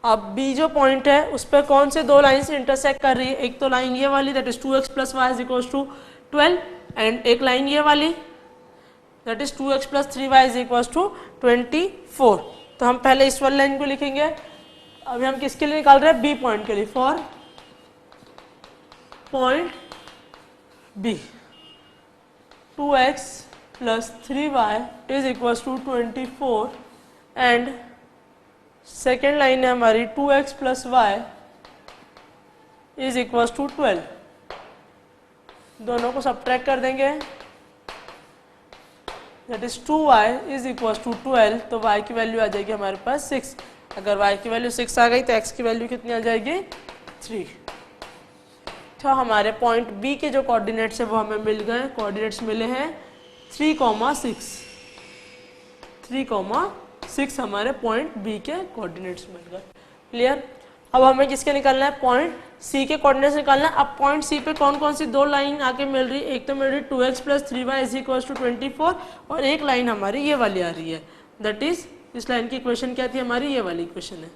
अब बी जो पॉइंट है उस पर कौन से दो लाइन से इंटरसेक्ट कर रही है, एक तो लाइन ये वाली that is 2x plus y is equal to 12 and एक लाइन ये वाली that is 2x plus 3y is equal to 24। तो हम पहले इस वाली लाइन को लिखेंगे। अभी हम किसके लिए निकाल रहे हैं, बी पॉइंट के लिए। For point B 2x plus 3y is equal to 24 and second line है हमारी 2x plus y is equal to 12। दोनों को सब्ट्रैक्ट कर देंगे that is 2y is equal to 12। तो y की वैल्यू आ जाएगी हमारे पास 6। अगर y की वैल्यू 6 आ गई तो x की वैल्यू कितनी आ जाएगी 3। तो हमारे पॉइंट B के जो कोऑर्डिनेट्स है वो हमें मिल गए। कोऑर्डिनेट्स मिले हैं 3,6। 3,6 हमारे पॉइंट B के कोऑर्डिनेट्स मिल गए। क्लियर। अब हमें किसके निकालना है, पॉइंट C के कोऑर्डिनेट्स निकालना है। अब पॉइंट C पे कौन कौन सी दो लाइन आके मिल रही है, एक तो मिल रही 2x plus 3y is equal to 24 और एक लाइन हमारी ये वाली आ रही है दैट इज इस लाइन की इक्वेशन क्या थी हमारी, ये वाली इक्वेशन है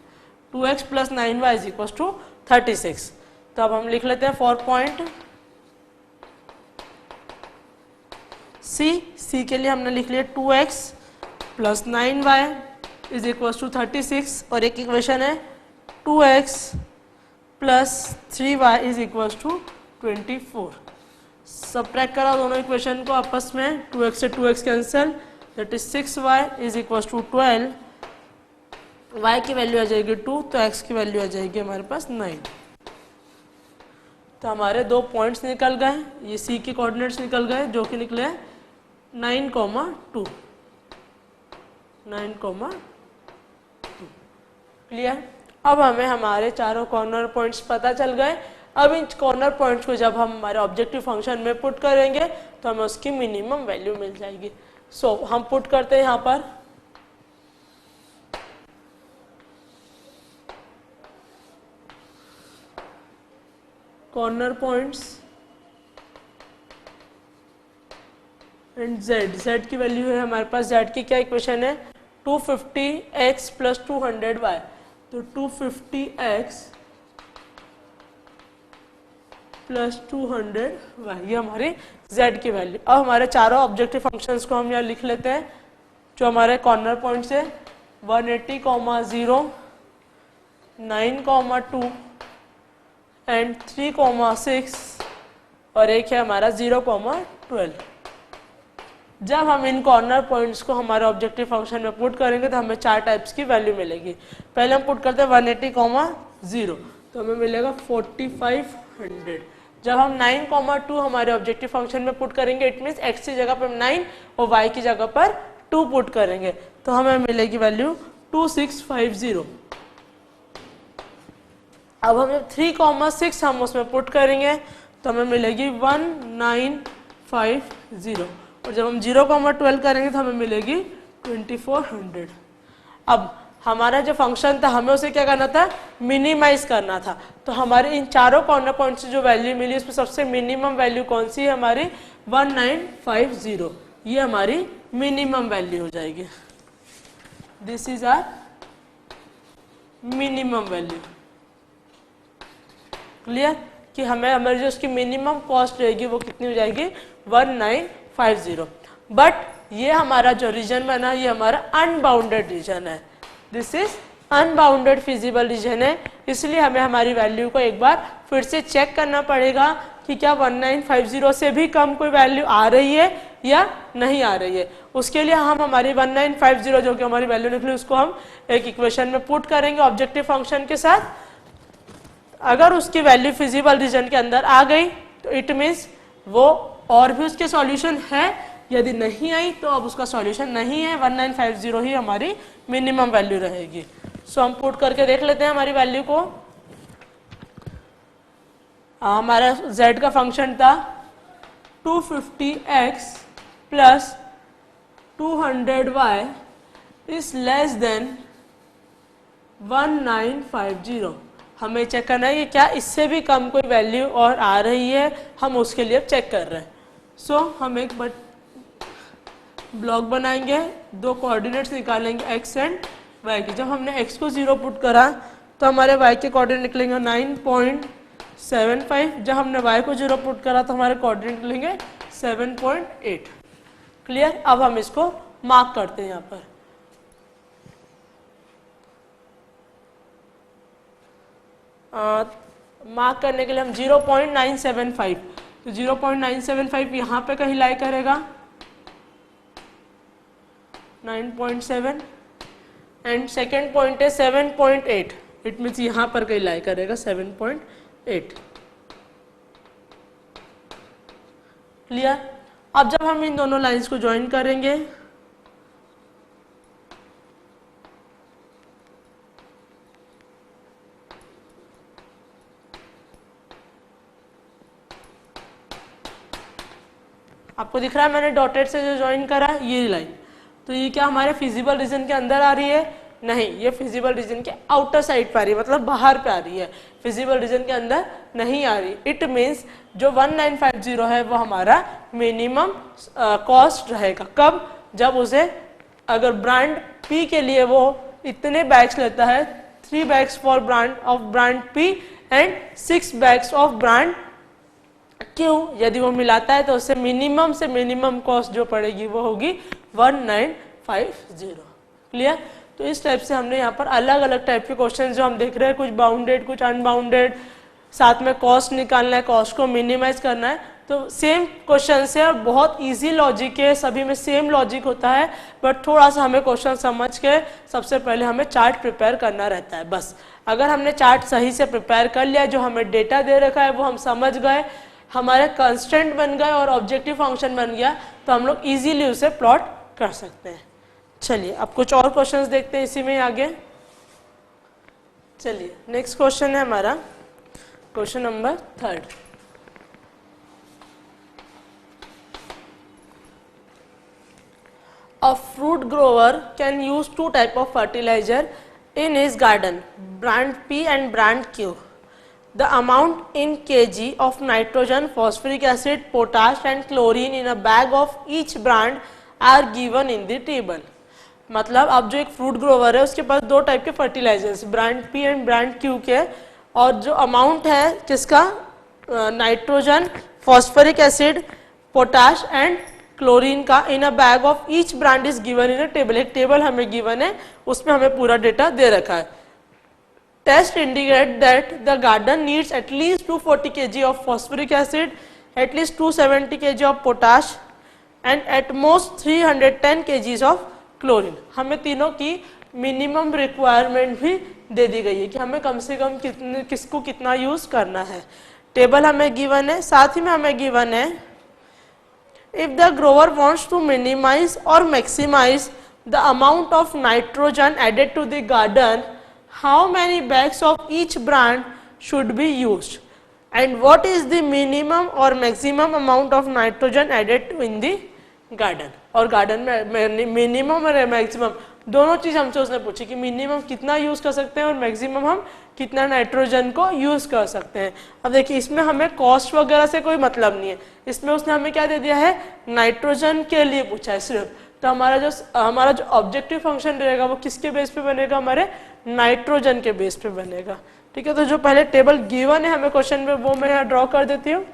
2x plus 9y is equal to 36। तो अब हम लिख लेते हैं फॉर पॉइंट C के लिए हमने लिख लिया 2x plus 9y is equal to 36 और एक इक्वेशन है 2x plus 3y is equal to 24। Subtract करा दोनों इक्वेशन को आपस में, 2x से 2x cancel that is 6y is equal to 12। y की वैल्यू आ जाएगी 2 तो x की वैल्यू आ जाएगी हमारे पास 9। तो हमारे दो पॉइंट्स निकल गए, ये C के कोऑर्डिनेट्स निकल गए जो कि निकले 9,2। क्लियर। अब हमें हमारे चारों कॉर्नर पॉइंट्स पता चल गए। अब इन कॉर्नर पॉइंट्स को जब हम हमारे ऑब्जेक्टिव फंक्शन में पुट करेंगे तो हमें उसकी मिनिमम वैल्यू मिल जाएगी। सो हम पुट करते हैं यहाँ पर कॉर्नर पॉइंट्स एंड z की वैल्यू है हमारे पास, z की क्या इक्वेशन है 250x प्लस 200y। तो 250x प्लस 200y ये हमारी z की वैल्यू। अब हमारे चारों ऑब्जेक्टिव फंक्शंस को हम यहाँ लिख लेते हैं जो हमारे कॉर्नर पॉइंट्स है 180,0 9,2 एंड 3,6 और एक है हमारा 0,12। जब हम इन कॉर्नर पॉइंट्स को हमारे ऑब्जेक्टिव फंक्शन में पुट करेंगे तो हमें चार टाइप्स की वैल्यू मिलेगी। पहले हम पुट करते हैं 180,0 तो हमें मिलेगा 4,500। जब हम 9,2 हमारे ऑब्जेक्टिव फंक्शन में पुट करेंगे इट मीन्स x की जगह पर 9 और y की जगह पर 2 पुट करेंगे तो हमें मिलेगी वैल्यू 2,650। अब हम जब 3,6 हम उसमें पुट करेंगे तो हमें मिलेगी 1,950 और जब हम 0,12 करेंगे तो हमें मिलेगी 2,400। अब हमारा जो फंक्शन था हमें उसे क्या करना था, मिनिमाइज करना था। तो हमारे इन चारों कॉर्नर पॉइंट से जो वैल्यू मिली उसमें सबसे मिनिमम वैल्यू कौन सी है हमारी 1,950। ये हमारी मिनिमम वैल्यू हो जाएगी। This is our minimum value. Clear कि हमें हमारी जो उसकी मिनिमम कॉस्ट रहेगी वो कितनी हो जाएगी 1,950। बट ये हमारा जो रीजन बना ये हमारा अनबाउंडेड रीजन है। This is unbounded feasible region है, इसलिए हमें हमारी वैल्यू को एक बार फिर से चेक करना पड़ेगा कि क्या 1,950 से भी कम कोई वैल्यू आ रही है या नहीं आ रही है। उसके लिए हम हमारी 1,950 जो कि हमारी वैल्यू निकली उसको हम एक इक्वेशन में पुट करेंगे ऑब्जेक्टिव फंक्शन के साथ। अगर उसकी वैल्यू फिजिबल रीजन के अंदर आ गई तो इट मीन्स वो और भी उसके सॉल्यूशन है, यदि नहीं आई तो अब उसका सॉल्यूशन नहीं है, 1,950 ही हमारी मिनिमम वैल्यू रहेगी। सो हम पुट करके देख लेते हैं हमारी वैल्यू को। हमारा z का फंक्शन था 250x plus 200y is less than 1,950। हमें चेक करना है कि क्या इससे भी कम कोई वैल्यू और आ रही है, हम उसके लिए अब चेक कर रहे हैं। सो हम एक ब्लॉक बनाएंगे, दो कोऑर्डिनेट्स निकालेंगे x एंड y की। जब हमने x को 0 पुट करा तो हमारे y के कोऑर्डिनेट निकलेंगे 9.75। जब हमने y को 0 पुट करा तो हमारे कोऑर्डिनेट निकलेंगे 7.8। क्लियर। अब हम इसको मार्क करते हैं यहाँ पर। मार्क करने के लिए हम 0.975, तो 0.975 यहाँ पे कहीं लाई करेगा 9.7 एंड सेकेंड पॉइंट है 7.8, इट मीन्स यहाँ पर कहीं लाई करेगा 7.8। क्लियर। अब जब हम इन दोनों लाइंस को ज्वाइन करेंगे आपको दिख रहा है मैंने डॉटेड से जो ज्वाइन करा ये लाइन, तो ये क्या हमारे फिजिबल रीजन के अंदर आ रही है? नहीं, ये फिजिबल रीजन के आउटर साइड पे आ रही है, मतलब बाहर पे आ रही है, फिजिबल रीजन के अंदर नहीं आ रही। इट मीन्स जो 1950 है वो हमारा मिनिमम कॉस्ट रहेगा। कब? जब उसे अगर ब्रांड पी के लिए वो इतने बैग्स लेता है, 3 bags for brand of brand P and 6 bags of brand क्यों, यदि वो मिलाता है तो उससे मिनिमम से मिनिमम कॉस्ट जो पड़ेगी वो होगी 1950। क्लियर। तो इस टाइप से हमने यहाँ पर अलग अलग टाइप के क्वेश्चन जो हम देख रहे हैं, कुछ बाउंडेड कुछ अनबाउंडेड, साथ में कॉस्ट निकालना है, कॉस्ट को मिनिमाइज करना है, तो सेम क्वेश्चन है और बहुत इजी लॉजिक है, सभी में सेम लॉजिक होता है, बट थोड़ा सा हमें क्वेश्चन समझ के सबसे पहले हमें चार्ट प्रिपेयर करना रहता है। बस अगर हमने चार्ट सही से प्रिपेयर कर लिया, जो हमें डेटा दे रखा है वो हम समझ गए, हमारे कंस्टेंट बन गए और ऑब्जेक्टिव फंक्शन बन गया, तो हम लोग इजीली उसे प्लॉट कर सकते हैं। चलिए अब कुछ और क्वेश्चंस देखते हैं इसी में आगे। चलिए नेक्स्ट क्वेश्चन है हमारा question number 3। A fruit grower can use 2 type of fertilizer in his garden, brand P and brand Q. The amount in kg of nitrogen, phosphoric acid, potash and chlorine in a bag of each brand are given in the table. मतलब अब जो एक fruit grower है उसके पास 2 type के fertilizers, brand P and brand Q के, और जो अमाउंट है किसका, nitrogen, phosphoric acid, potash and chlorine का, in a bag of each brand is given in a table. एक टेबल हमें गिवन है, उसमें हमें पूरा डेटा दे रखा है। Test indicate that the garden needs at least 240 kg of phosphoric acid, at least 270 kg of potash and at most 310 kg of chlorine. हमें तीनों की मिनिमम रिक्वायरमेंट भी दे दी गई है कि हमें कम से कम किसको कितना यूज करना है। टेबल हमें गिवन है, साथ ही में हमें गिवन है if the grower wants to minimize or maximize the amount of nitrogen added to the garden, how many bags of each brand should be used and what is the minimum or maximum amount of nitrogen added in the garden। और garden में minimum और maximum दोनों चीज हमसे उसने पूछी कि minimum कितना यूज कर सकते हैं और मैक्सिमम हम कितना नाइट्रोजन को यूज कर सकते हैं। अब देखिए इसमें हमें कॉस्ट वगैरह से कोई मतलब नहीं है, इसमें उसने हमें क्या दे दिया है, नाइट्रोजन के लिए पूछा है सिर्फ। तो हमारा जो ऑब्जेक्टिव फंक्शन रहेगा वो किसके बेस पे बनेगा, हमारे नाइट्रोजन के बेस पे बनेगा। ठीक है, तो जो पहले टेबल गिवन है हमें क्वेश्चन में वो मैं यहाँ ड्रॉ कर देती हूँ।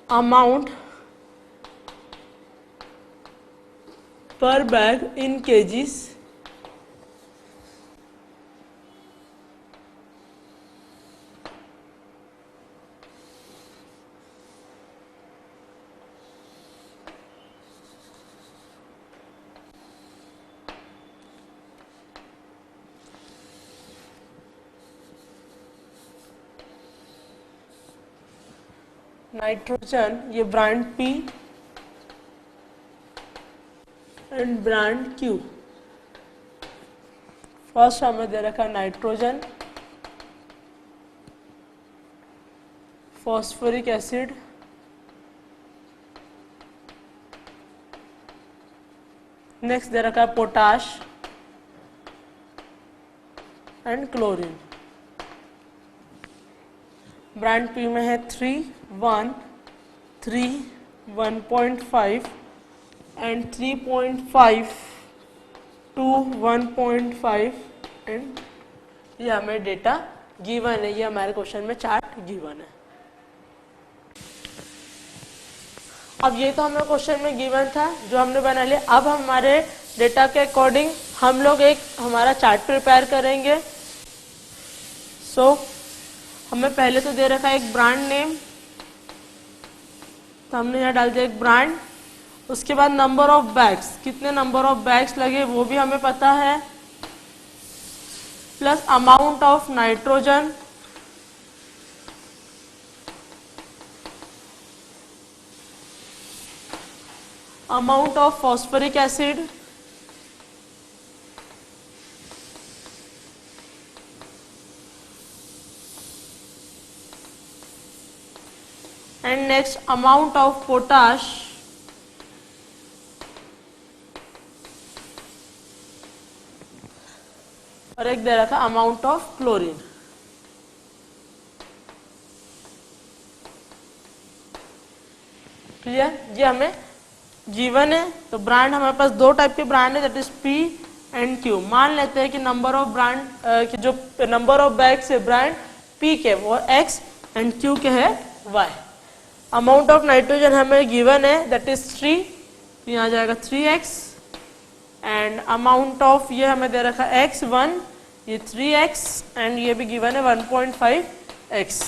अमाउंट पर बैग इन केजीज, नाइट्रोजन ये brand P and brand Q। First हमें दे रखा नाइट्रोजन, फॉस्फोरिक एसिड, नेक्स्ट दे रखा है potash and chlorine. Brand P में है 3, 1, 3, 1.5 एंड 3.5 टू 1.5 एंड ये हमें डेटा गिवन है, ये हमारे क्वेश्चन में चार्ट गिवन है। अब ये तो हमें क्वेश्चन में गिवन था जो हमने बना लिया। अब हमारे डेटा के अकॉर्डिंग हम लोग एक हमारा चार्ट प्रिपेयर करेंगे। हमें पहले तो दे रखा है एक ब्रांड नेम, तो हमने यहाँ डाल दिया एक ब्रांड। उसके बाद नंबर ऑफ बैग्स, कितने नंबर ऑफ बैग्स लगे वो भी हमें पता है, plus amount of nitrogen, amount of phosphoric acid, and next amount of potash, और एक दे रखा अमाउंट ऑफ क्लोरीन। क्लियर? ये हमें गिवन है। तो ब्रांड हमारे पास दो टाइप के ब्रांड है, that is P and Q. मान लेते हैं कि नंबर ऑफ ब्रांड कि जो नंबर ऑफ बैग्स है ब्रांड पी के वो एक्स एंड क्यू के है वाई। अमाउंट ऑफ नाइट्रोजन हमें गिवन है दैट इज 3, तो यहाँ जाएगा 3x, एंड अमाउंट ऑफ ये हमें दे रखा है x1, ये 3x, एंड ये भी गिवन है 1.5x।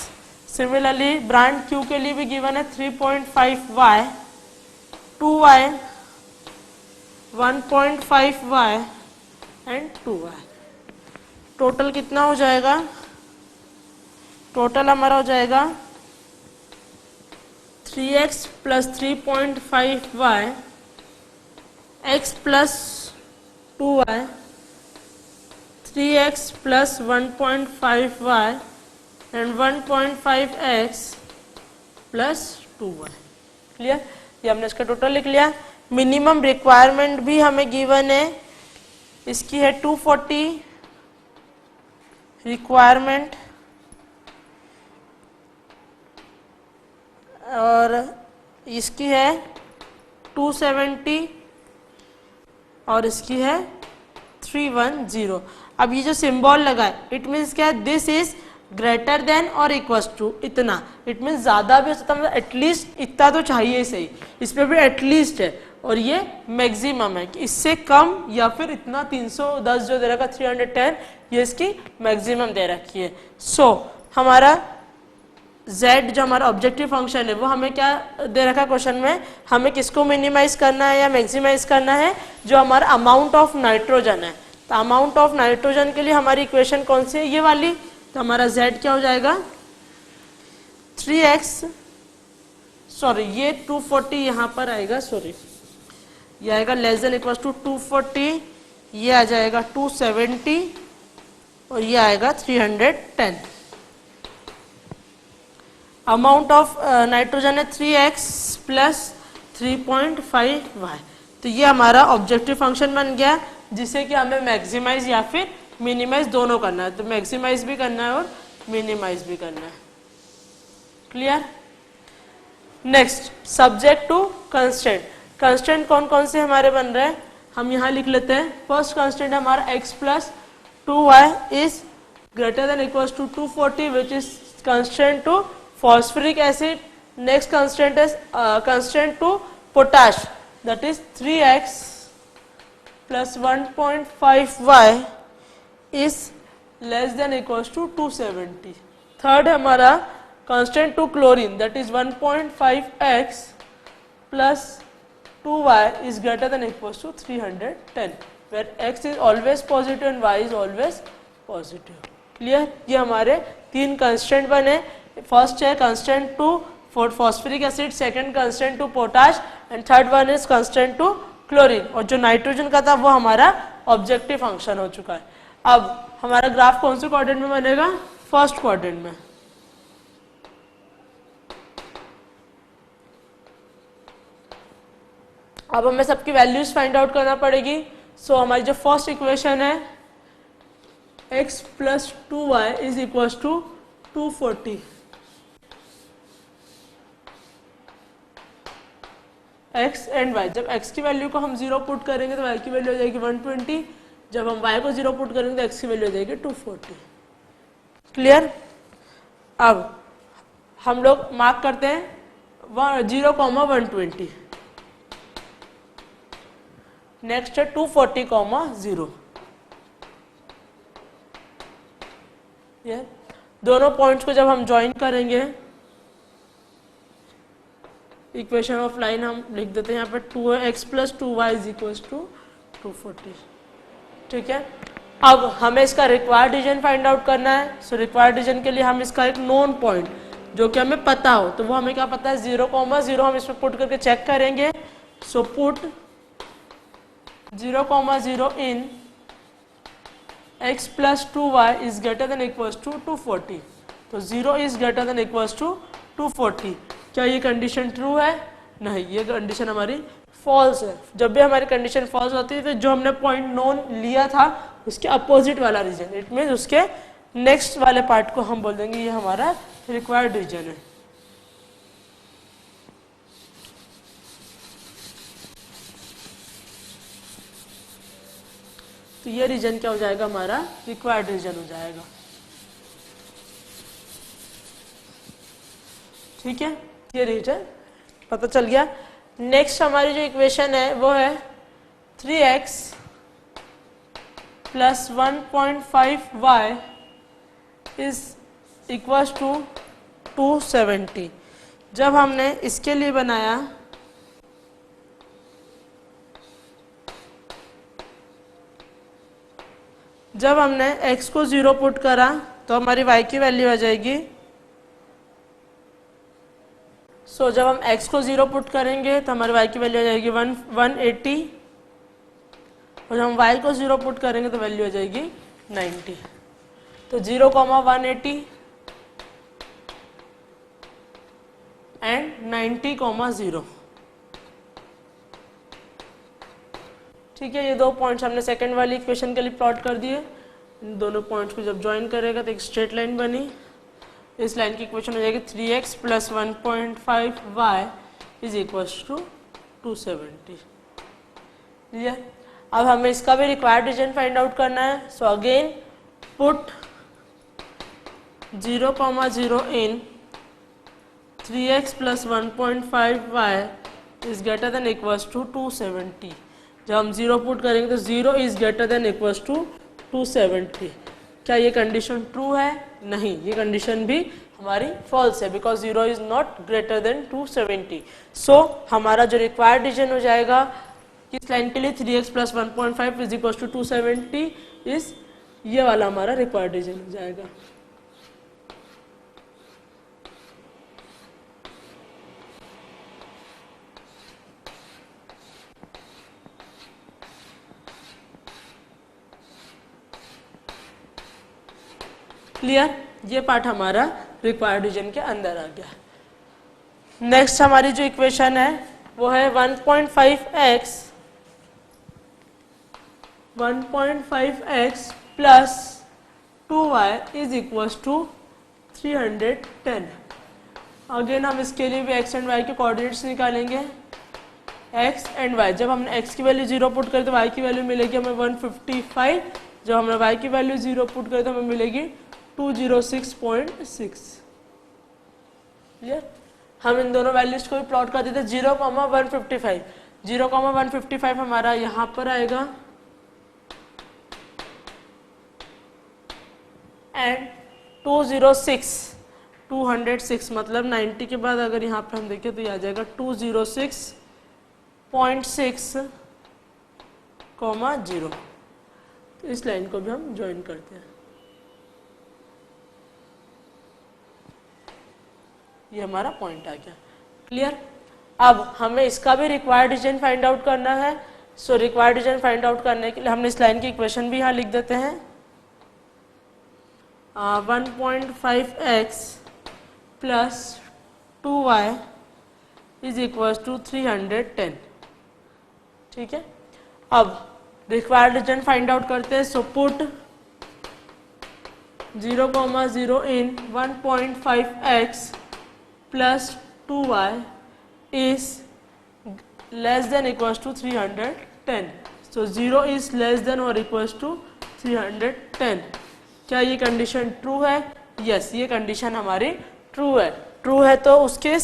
सिमिलरली ब्रांड Q के लिए भी गिवन है 3.5y, 2y, 1.5y and 2y। Total कितना हो जाएगा? टोटल हमारा हो जाएगा 3x plus 3.5y, x plus 2y, 3x plus 1.5y and 1.5x plus 2y। Clear? ये हमने इसका टोटल लिख लिया। मिनिमम रिक्वायरमेंट भी हमें गिवन है, इसकी है 240 रिक्वायरमेंट, और इसकी है 270, और इसकी है 310। अब ये जो सिंबल लगा है इट मीन्स क्या है? दिस इज ग्रेटर देन और इक्वल्स टू इतना। इट मीन्स ज़्यादा भी हो सकता है, मतलब एटलीस्ट इतना तो चाहिए सही, इस पर भी एटलीस्ट है, और ये मैक्सिमम है कि इससे कम या फिर इतना 310 जो दे रखा 310, ये इसकी मैक्सिमम दे रखी है। हमारा z जो हमारा ऑब्जेक्टिव फंक्शन है वो हमें क्या दे रखा है क्वेश्चन में? हमें किसको मिनिमाइज करना है या मैक्सिमाइज करना है? जो हमारा अमाउंट ऑफ नाइट्रोजन है। तो अमाउंट ऑफ नाइट्रोजन के लिए हमारी इक्वेशन कौन सी है? ये वाली। तो हमारा z क्या हो जाएगा? 3x, सॉरी ये 240 यहाँ पर आएगा, सॉरी ये आएगा लेस देन इक्वल टू 240, ये आ जाएगा 270, और ये आएगा 310। अमाउंट ऑफ नाइट्रोजन है 3x प्लस 3.5y। तो ये हमारा ऑब्जेक्टिव फंक्शन बन गया, जिसे कि हमें मैक्सिमाइज या फिर मिनिमाइज दोनों करना है। तो मैक्सिमाइज भी करना है और मिनिमाइज भी करना है। Clear? Next, subject to constant. Constant कौन कौन से हमारे बन रहे हैं? हम यहाँ लिख लेते हैं। फर्स्ट कंस्टेंट हमारा x plus 2y is greater than equals to 240 which is constant to phosphoric acid. Next constant is constant to potash, that is 3x plus 1.5y is less than equals to 270. Third हमारा constant to chlorine, that is 1.5x plus 2y is greater than equals to 310, where x is always positive and y is always positive. Clear? ये हमारे तीन constant बने। First है constant to phosphoric acid, second constant to potash, and third one is constant to chlorine. और जो nitrogen का था वो हमारा ऑब्जेक्टिव फंक्शन हो चुका है। अब हमारा ग्राफ कौन से क्वाड्रेंट में बनेगा? फर्स्ट क्वाड्रेंट में। अब हमें सबकी वैल्यूज फाइंड आउट करना पड़ेगी। हमारी जो फर्स्ट इक्वेशन है x plus 2y is equal to 240, x and y. जब एक्स की वैल्यू को हम 0 पुट करेंगे तो वाई की वैल्यू हो जाएगी 120, जब हम वाई को 0 पुट करेंगे तो एक्स की वैल्यू हो जाएगी 240। क्लियर? अब हम लोग मार्क करते हैं 0,120। नेक्स्ट है 240,0। ये दोनों पॉइंट्स को जब हम ज्वाइन करेंगे, इक्वेशन ऑफ लाइन हम लिख देते हैं यहाँ पे 2x + 2y = 240। ठीक है, अब हमें इसका रिक्वायर्ड रीजन फाइंड आउट करना है। सो रिक्वायर्ड रीजन के लिए हम इसका एक नोन पॉइंट जो कि हमें पता हो, तो वो हमें क्या पता है 0,0 हम इसमें पुट करके चेक करेंगे। सो पुट 0,0 इन x + 2y > 240। तो 0 > 240। क्या ये कंडीशन ट्रू है? नहीं, ये कंडीशन हमारी फॉल्स है। जब भी हमारी कंडीशन फॉल्स होती है तो जो हमने पॉइंट नोन लिया था उसके अपोजिट वाला रीजन, इट मीन्स उसके नेक्स्ट वाले पार्ट को हम बोल देंगे ये हमारा रिक्वायर्ड रीजन है। तो ये रीजन क्या हो जाएगा? हमारा रिक्वायर्ड रीजन हो जाएगा। ठीक है, ये रीजन पता चल गया। नेक्स्ट हमारी जो इक्वेशन है वो है 3x + 1.5y = 270। जब हमने इसके लिए बनाया जब हमने x को 0 पुट करा तो हमारी y की वैल्यू आ जाएगी। सो जब हम x को 0 पुट करेंगे तो हमारी y की वैल्यू आ जाएगी 180, और जब हम y को 0 पुट करेंगे तो वैल्यू आ जाएगी 90। तो 0,180 एंड 90,0। ठीक है, ये दो पॉइंट्स हमने सेकंड वाली इक्वेशन के लिए प्लॉट कर दिए। इन दोनों पॉइंट्स को जब ज्वाइन करेगा तो एक स्ट्रेट लाइन बनी। इस लाइन की इक्वेशन हो जाएगी 3x + 1.5y = 270। क्लियर? अब हमें इसका भी रिक्वायर्ड रीजन फाइंड आउट करना है। सो अगेन पुट 0,0 इन 3x + 1.5y > 270। जब हम 0 पुट करेंगे तो 0 > 270। क्या ये कंडीशन ट्रू है? नहीं, ये कंडीशन भी हमारी फॉल्स है, बिकॉज 0 > 270। सो हमारा जो रिक्वायर्ड रीजन हो जाएगा किस लाइन के लिए 3x + 1.5 = 270 इस ये वाला हमारा रिक्वायर्ड रीजन हो जाएगा। क्लियर? ये पार्ट हमारा रिक्वायर्ड रीजन के अंदर आ गया। नेक्स्ट हमारी जो इक्वेशन है वो है 1.5x + 2y = 310। अगेन हम इसके लिए भी x एंड y के कोऑर्डिनेट्स निकालेंगे। x एंड y, जब हमने x की वैल्यू 0 पुट करें तो y की वैल्यू मिलेगी हमें 155। जब हमने y की वैल्यू 0 पुट करें तो हमें मिलेगी 206.6। क्लियर? हम इन दोनों वैल्यूज को भी प्लॉट कर देते हैं। 0,155 0,155 हमारा यहाँ पर आएगा एंड 206 मतलब 90 के बाद अगर यहाँ पे हम देखें तो ये आ जाएगा 206.6, तो इस लाइन को भी हम ज्वाइन करते हैं। ये हमारा पॉइंट आ गया। क्लियर? अब हमें इसका भी रिक्वायर्ड रीजन फाइंड आउट करना है। So required region find out करने के लिए हमने इस लाइन की इक्वेशन भी यहाँ लिख देते हैं। 1.5x + 2y = 310। ठीक है, अब रिक्वायर्ड रीजन फाइंड आउट करते हैं। So put 0,0 in 1.5x + 2y less than equals to 310. So 0 is less than or equals to 310. क्या ये कंडीशन ट्रू है? यस, ये कंडीशन हमारी ट्रू है. ट्रू है तो उसके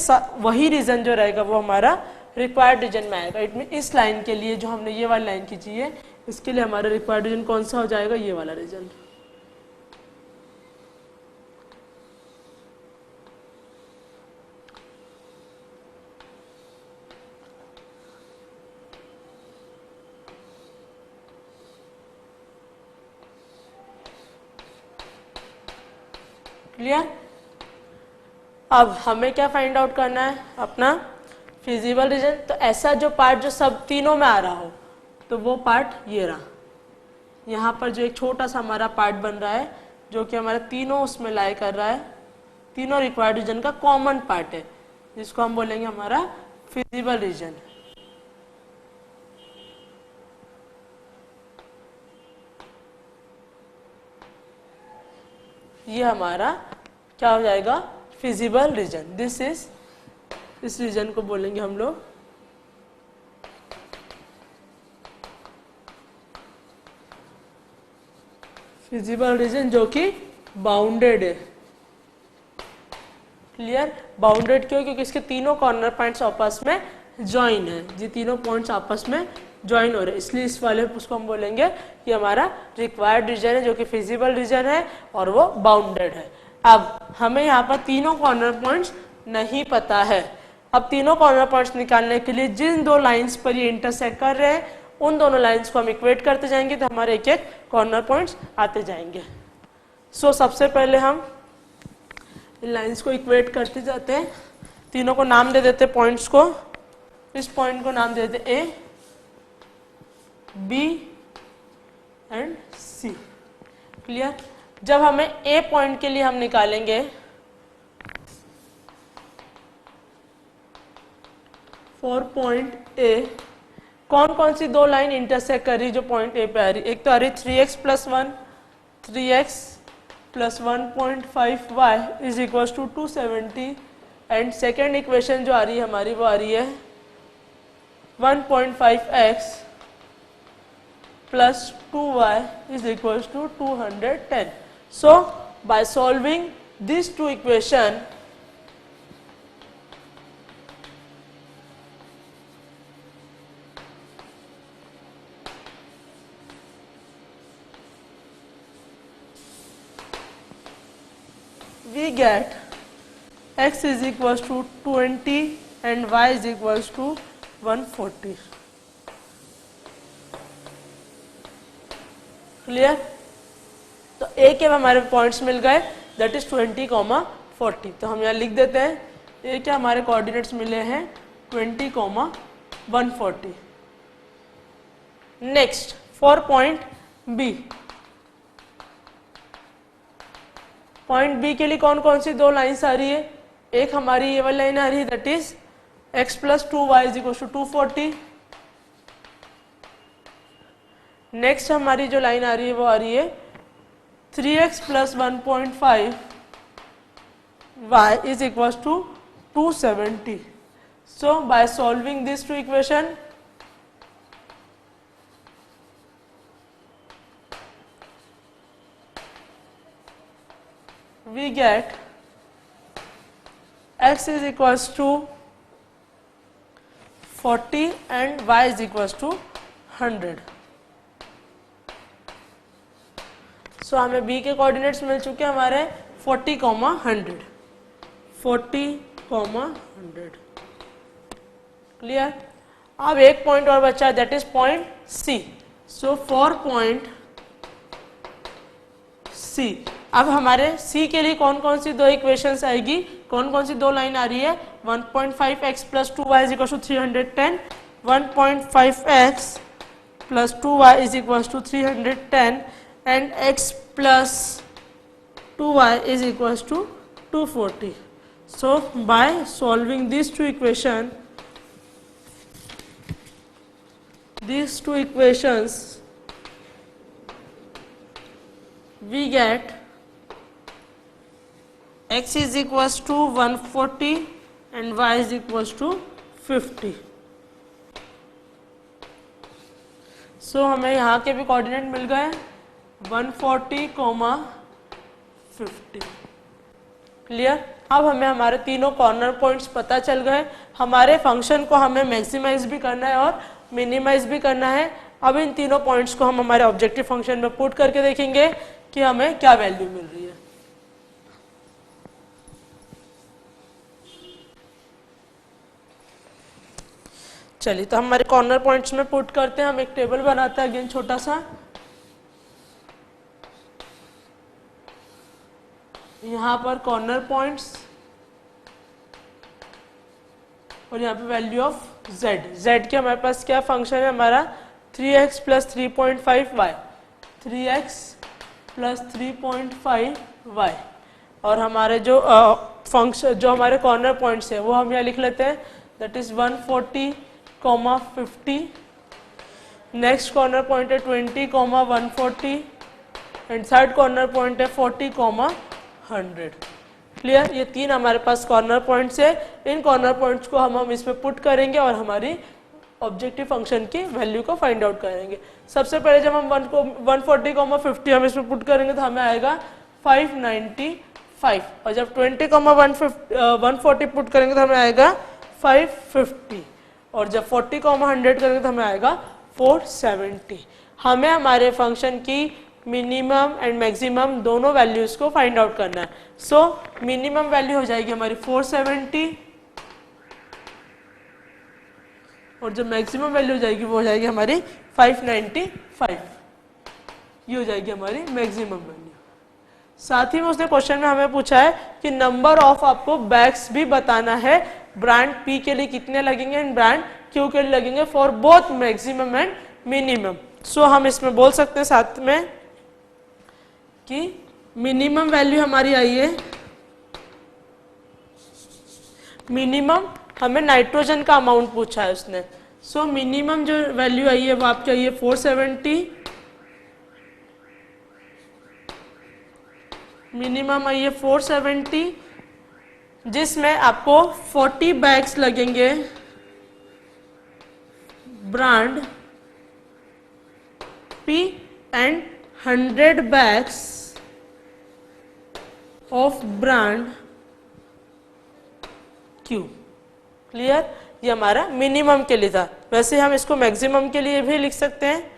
वही रीजन जो रहेगा वो हमारा रिक्वायर्ड रीजन में आएगा. इट मीन इस लाइन के लिए जो हमने ये वाली लाइन खींची है, इसके लिए हमारा रिक्वायर्ड रीजन कौन सा हो जाएगा? ये वाला रीजन. क्लियर? अब हमें क्या फाइंड आउट करना है? अपना फिजिबल रीजन. तो ऐसा जो पार्ट जो सब तीनों में आ रहा हो, तो वो पार्ट ये रहा. यहाँ पर जो एक छोटा सा हमारा पार्ट बन रहा है जो कि हमारा तीनों उसमें लाई कर रहा है, तीनों रिक्वायर्ड रीजन का कॉमन पार्ट है, जिसको हम बोलेंगे हमारा फिजिबल रीजन. ये हमारा क्या हो जाएगा? Feasible region. दिस इज, इस रीजन को बोलेंगे हम लोग फिजिबल रीजन, जो कि बाउंडेड है. क्लियर? बाउंडेड क्यों? क्योंकि इसके तीनों कॉर्नर पॉइंट्स आपस में ज्वाइन है. ये तीनों पॉइंट्स आपस में ज्वाइन हो रहे हैं, इसलिए इस वाले उसको हम बोलेंगे कि हमारा रिक्वायर्ड रीजन है, जो कि फिजिबल रीजन है और वो बाउंडेड है. अब हमें यहाँ पर तीनों कॉर्नर पॉइंट्स नहीं पता है. अब तीनों कॉर्नर पॉइंट्स निकालने के लिए जिन दो लाइंस पर ये इंटरसेक्ट कर रहे हैं, उन दोनों लाइंस को हम इक्वेट करते जाएंगे, तो हमारे एक एक कॉर्नर पॉइंट्स आते जाएंगे. सो सबसे पहले हम इन लाइंस को इक्वेट करते जाते हैं. तीनों को नाम दे देते पॉइंट्स को. इस पॉइंट को नाम दे देते ए, बी एंड सी. क्लियर? जब हमें ए पॉइंट के लिए हम निकालेंगे फॉर पॉइंट ए, कौन कौन सी दो लाइन इंटरसेक्ट कर रही जो पॉइंट ए पे आ रही? एक तो आ रही 3x + 1, 3x + 1.5 y is equal to 270. And second equation जो आ रही है हमारी, वो आ रही है 1.5x + 2y is equals to 210. So by solving these two equation, we get x is equals to 20 and y is equals to 140. Clear? तो ए के हमारे पॉइंट्स मिल गए, दैट इज 20, 40. तो हम यहाँ लिख देते हैं ए के हमारे कोऑर्डिनेट्स मिले हैं 20, 140. Next for point B. Point B के लिए कौन कौन सी दो लाइन्स आ रही है? एक हमारी ये वाली लाइन आ रही है, that is x + 2y is equal to 240. Next हमारी जो लाइन आ रही है वो आ रही है 3x + 1.5 y is equal to 270. So by solving this two equation, we get x is equals to 40 and y is equals to 100. सो हमें b के कोऑर्डिनेट्स मिल चुके हैं हमारे 40, 100. 40, 100. क्लियर? अब एक पॉइंट और बचा है, that is point C. So for point C, अब हमारे C के लिए कौन कौन सी दो इक्वेशंस आएगी, कौन कौन सी दो लाइन आ रही है? 1.5x + 2y is equal to 310, 1.5x + 2y is equal to 310 and x + 2y is equal to 240. So by solving this two equation, these two equations, we get x is equals to 140 and y is equals to 50. सो हमें यहाँ के भी coordinate मिल गए 140, 50। Clear. अब हमें हमारे तीनों corner points पता चल गए। हमारे फंक्शन को हमें मैक्सिमाइज भी करना है और मिनिमाइज भी करना है। अब इन तीनों पॉइंट्स को हम हमारे ऑब्जेक्टिव फंक्शन में पुट करके देखेंगे कि हमें क्या वैल्यू मिल रही है। चलिए तो हमारे कॉर्नर पॉइंट्स में पुट करते हैं। हम एक टेबल बनाते हैं अगेन छोटा सा। यहाँ पर कॉर्नर पॉइंट्स और यहाँ पे वैल्यू ऑफ z। z के हमारे पास क्या फंक्शन है हमारा 3x plus 3.5y, 3x plus 3.5y। और हमारे जो फंक्शन जो हमारे कॉर्नर पॉइंट्स है वो हम यहाँ लिख लेते हैं, that is 140, 50। Next corner point है 20, 140 एंड थर्ड कॉर्नर पॉइंट है 40, 100। क्लियर। ये तीन हमारे पास कॉर्नर पॉइंट्स है। इन कॉर्नर पॉइंट्स को हम इसमें पुट करेंगे और हमारी ऑब्जेक्टिव फंक्शन की वैल्यू को फाइंड आउट करेंगे। सबसे पहले जब हम 140, 50 हम इसमें पुट करेंगे तो हमें आएगा 595 और जब 20, 140 पुट करेंगे तो हमें आएगा 550 और जब 40, 100 करेंगे तो हमें आएगा 470। हमें हमारे फंक्शन की मिनिमम एंड मैक्सिमम दोनों वैल्यूज को फाइंड आउट करना है। सो मिनिमम वैल्यू हो जाएगी हमारी 470 और जो मैक्सिमम वैल्यू हो जाएगी वो हो जाएगी हमारी 595। ये हो जाएगी हमारी मैक्सिमम वैल्यू। साथ ही में उसने क्वेश्चन में हमें पूछा है कि नंबर ऑफ आपको बैग्स भी बताना है। ब्रांड P के लिए कितने लगेंगे एंड ब्रांड Q के लिए लगेंगे for both maximum and minimum. So हम इसमें बोल सकते हैं साथ में कि मिनिमम वैल्यू हमारी आई है, मिनिमम हमें नाइट्रोजन का अमाउंट पूछा है उसने। सो मिनिमम जो वैल्यू आई है वो आपकी आई है 470, मिनिमम आई है 470 जिसमें आपको 40 बैग्स लगेंगे brand P and 100 bags of brand Q। Clear. ये हमारा मिनिमम के लिए था। वैसे हम इसको मैक्सिमम के लिए भी लिख सकते हैं।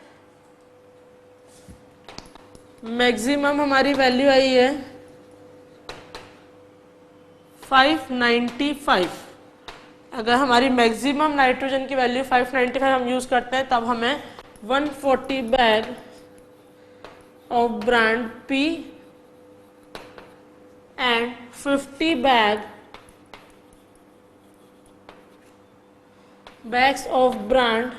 मैक्सिमम हमारी वैल्यू आई है 595। अगर हमारी मैक्सिमम नाइट्रोजन की वैल्यू 595 हम यूज करते हैं तब हमें 140 bag of brand P and 50 bags of brand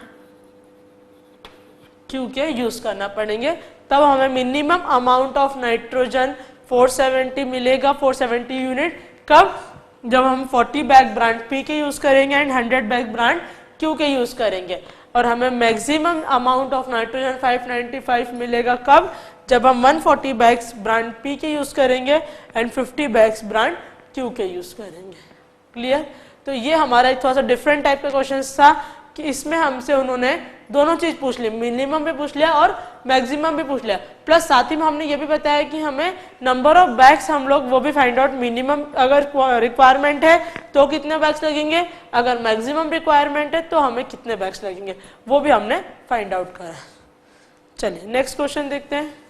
Q के यूज करना पड़ेंगे। तब हमें मिनिमम अमाउंट ऑफ नाइट्रोजन 470 मिलेगा, 470 यूनिट। कब? जब हम 40 बैग ब्रांड P के यूज करेंगे एंड 100 बैग ब्रांड Q के यूज करेंगे। और हमें मैक्सिमम अमाउंट ऑफ नाइट्रोजन 595 मिलेगा कब? जब हम 140 बैग्स ब्रांड P के यूज करेंगे एंड 50 बैग्स ब्रांड Q के यूज करेंगे। क्लियर। तो ये हमारा एक थोड़ा सा डिफरेंट टाइप का क्वेश्चन था कि इसमें हमसे उन्होंने दोनों चीज पूछ ली, मिनिमम भी पूछ लिया और मैक्सिमम भी पूछ लिया। प्लस साथ ही में हमने ये भी बताया कि हमें नंबर ऑफ बैग्स हम लोग वो भी फाइंड आउट, मिनिमम अगर रिक्वायरमेंट है तो कितने बैग्स लगेंगे, अगर मैक्सिमम रिक्वायरमेंट है तो हमें कितने बैग्स लगेंगे, वो भी हमने फाइंड आउट करा। चलिए नेक्स्ट क्वेश्चन देखते हैं।